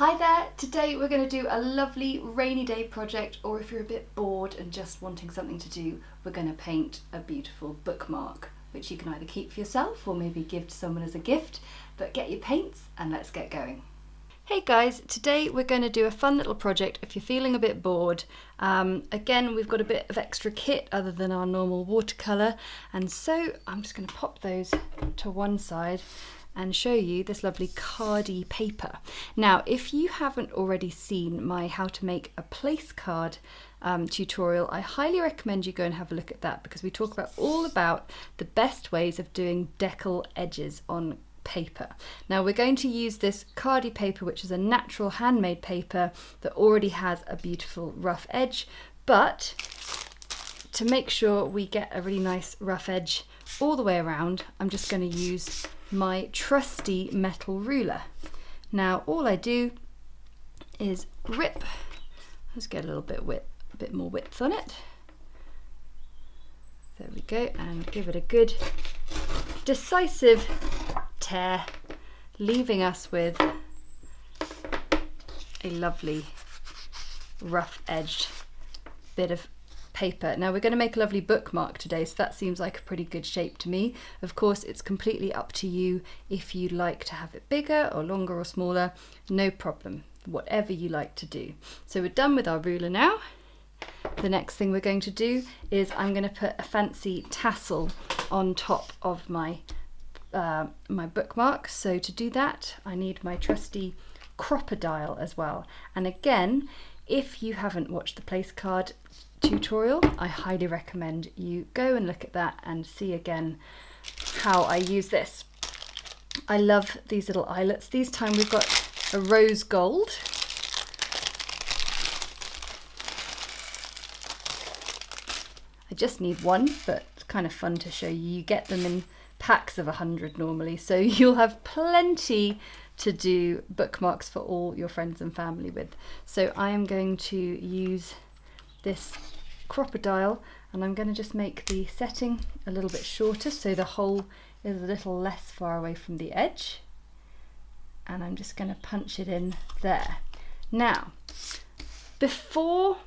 Hi there, today we're going to do a lovely rainy day project, or if you're a bit bored and just wanting something to do, we're going to paint a beautiful bookmark, which you can either keep for yourself or maybe give to someone as a gift, but get your paints and let's get going. Hey guys, today we're going to do a fun little project if you're feeling a bit bored. Again, we've got a bit of extra kit other than our normal watercolour, and so I'm just going to pop those to one side and show you this lovely cardy paper. Now, if you haven't already seen my how to make a place card tutorial, I highly recommend you go and have a look at that, because we talk about all about the best ways of doing decal edges on paper. Now we're going to use this cardy paper, which is a natural handmade paper that already has a beautiful rough edge, but to make sure we get a really nice rough edge all the way around, I'm just going to use my trusty metal ruler. Now all I do is rip, let's get a little bit more width on it. There we go, and give it a good decisive tear, leaving us with a lovely rough edged bit of paper. Now we're going to make a lovely bookmark today, so that seems like a pretty good shape to me. Of course, it's completely up to you if you'd like to have it bigger or longer or smaller, no problem, whatever you like to do. So we're done with our ruler now. The next thing we're going to do is I'm going to put a fancy tassel on top of my my bookmark. So to do that, I need my trusty crocodile as well. And again, if you haven't watched the place card tutorial, I highly recommend you go and look at that and see again how I use this. I love these little eyelets. This time we've got a rose gold. I just need one, but it's kind of fun to show you. You get them in packs of 100 normally, so you'll have plenty to do bookmarks for all your friends and family with. So I am going to use this crocodile, and I'm going to just make the setting a little bit shorter so the hole is a little less far away from the edge, and I'm just going to punch it in there. Now, before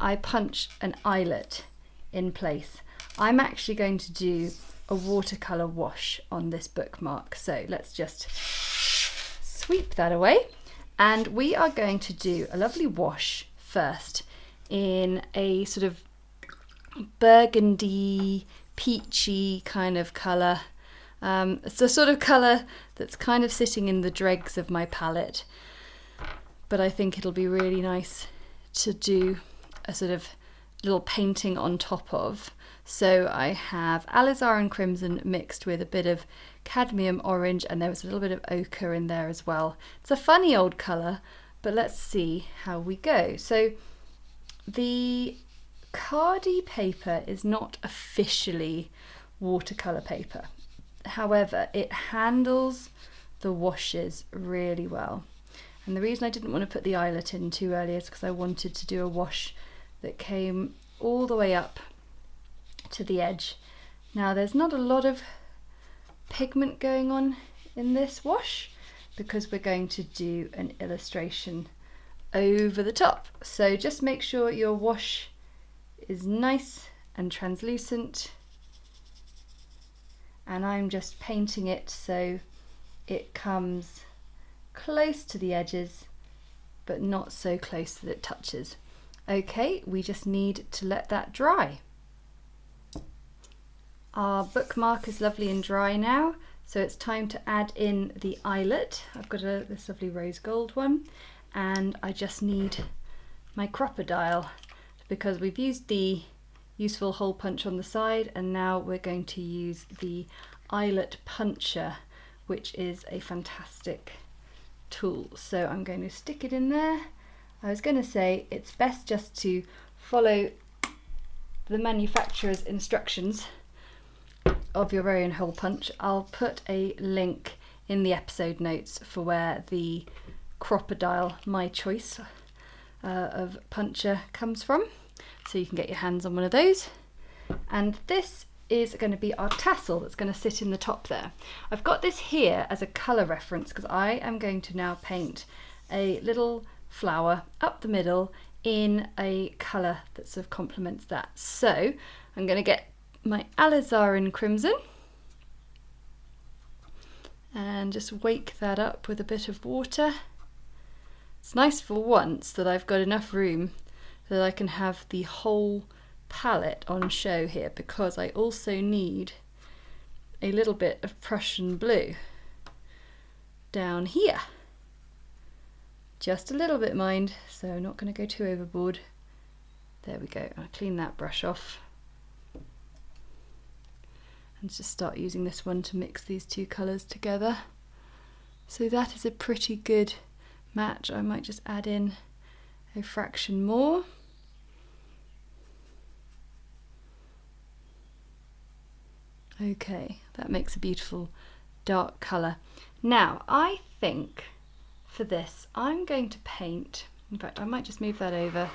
I punch an eyelet in place, I'm actually going to do a watercolor wash on this bookmark. So let's just sweep that away, and we are going to do a lovely wash first in a sort of burgundy, peachy kind of colour. It's the sort of colour that's kind of sitting in the dregs of my palette, but I think it'll be really nice to do a sort of little painting on top of. So I have Alizarin Crimson mixed with a bit of Cadmium Orange, and there was a little bit of ochre in there as well. It's a funny old colour, but let's see how we go. So the cardy paper is not officially watercolour paper. However, it handles the washes really well. And the reason I didn't want to put the eyelet in too early is because I wanted to do a wash that came all the way up to the edge. Now there's not a lot of pigment going on in this wash because we're going to do an illustration over the top. So just make sure your wash is nice and translucent, and I'm just painting it so it comes close to the edges but not so close that it touches. Okay, we just need to let that dry. Our bookmark is lovely and dry now, so it's time to add in the eyelet. I've got this lovely rose gold one, and I just need my crocodile because we've used the useful hole punch on the side, and now we're going to use the eyelet puncher, which is a fantastic tool. So I'm going to stick it in there. I was going to say it's best just to follow the manufacturer's instructions of your very own hole punch. I'll put a link in the episode notes for where the crocodile, my choice of puncher, comes from, so you can get your hands on one of those. And this is going to be our tassel that's going to sit in the top there. I've got this here as a colour reference because I am going to now paint a little flower up the middle in a colour that sort of complements that. So I'm going to get my Alizarin Crimson and just wake that up with a bit of water. It's nice for once that I've got enough room that I can have the whole palette on show here, because I also need a little bit of Prussian blue down here. Just a little bit, mind, so I'm not going to go too overboard. There we go. I'll clean that brush off and just start using this one to mix these two colours together. So that is a pretty good match. I might just add in a fraction more. Okay, that makes a beautiful dark colour. Now I think for this I'm going to paint, in fact I might just move that over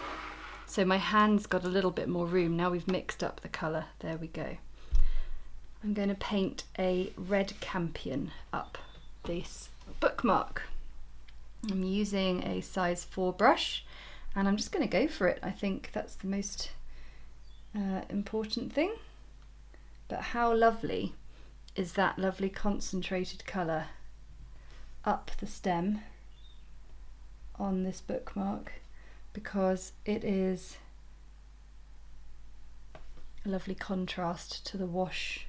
so my hand's got a little bit more room. Now we've mixed up the colour, there we go. I'm going to paint a red campion up this bookmark. I'm using a size 4 brush and I'm just going to go for it. I think that's the most important thing. But how lovely is that lovely concentrated colour up the stem on this bookmark, because it is a lovely contrast to the wash.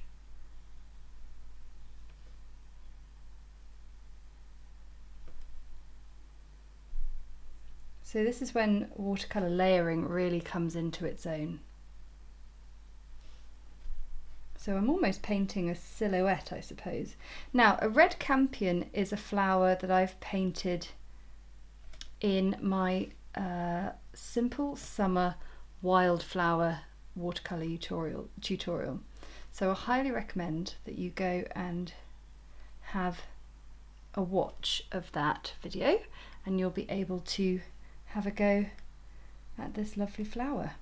So this is when watercolour layering really comes into its own. So I'm almost painting a silhouette, I suppose. Now, a red campion is a flower that I've painted in my Simple Summer Wildflower watercolour tutorial. So I highly recommend that you go and have a watch of that video, and you'll be able to have a go at this lovely flower.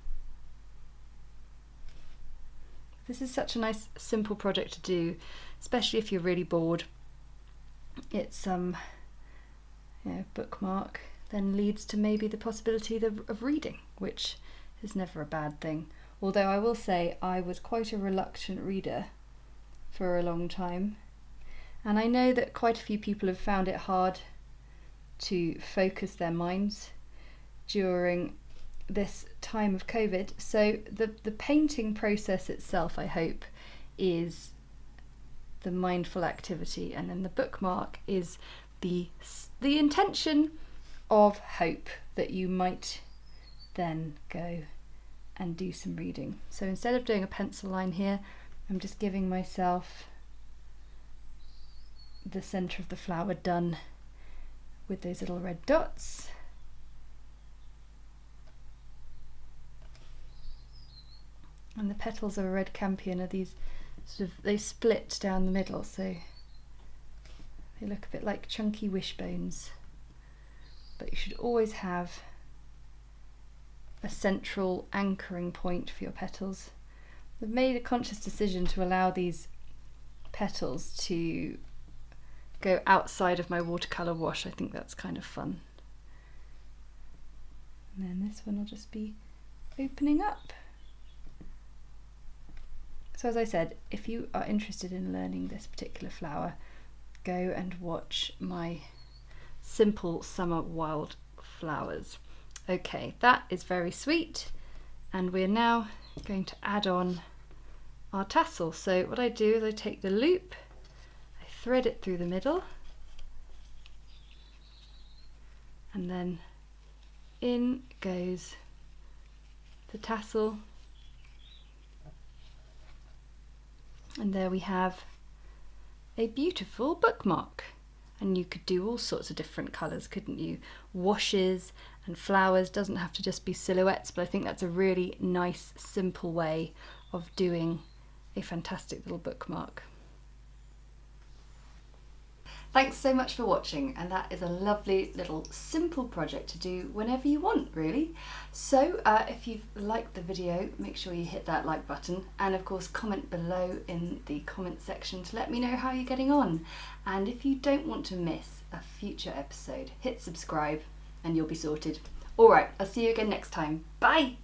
This is such a nice simple project to do, especially if you're really bored. It's bookmark then leads to maybe the possibility of reading, which is never a bad thing. Although I will say I was quite a reluctant reader for a long time, and I know that quite a few people have found it hard to focus their minds during this time of COVID. So the painting process itself, I hope, is the mindful activity, and then the bookmark is the intention of hope that you might then go and do some reading. So instead of doing a pencil line here, I'm just giving myself the centre of the flower done with those little red dots. And the petals of a red campion are these they split down the middle, so they look a bit like chunky wishbones. But you should always have a central anchoring point for your petals. I've made a conscious decision to allow these petals to go outside of my watercolour wash. I think that's kind of fun. And then this one will just be opening up. So as I said, if you are interested in learning this particular flower, go and watch my Simple Summer Wildflowers. Okay, that is very sweet, and we're now going to add on our tassel. So what I do is I take the loop, I thread it through the middle, and then in goes the tassel. And there we have a beautiful bookmark. And you could do all sorts of different colours, couldn't you? Washes and flowers, doesn't have to just be silhouettes, but I think that's a really nice, simple way of doing a fantastic little bookmark. Thanks so much for watching, and that is a lovely little simple project to do whenever you want, really. So if you've liked the video, make sure you hit that like button, and of course comment below in the comment section to let me know how you're getting on. And if you don't want to miss a future episode, hit subscribe and you'll be sorted. Alright, I'll see you again next time. Bye!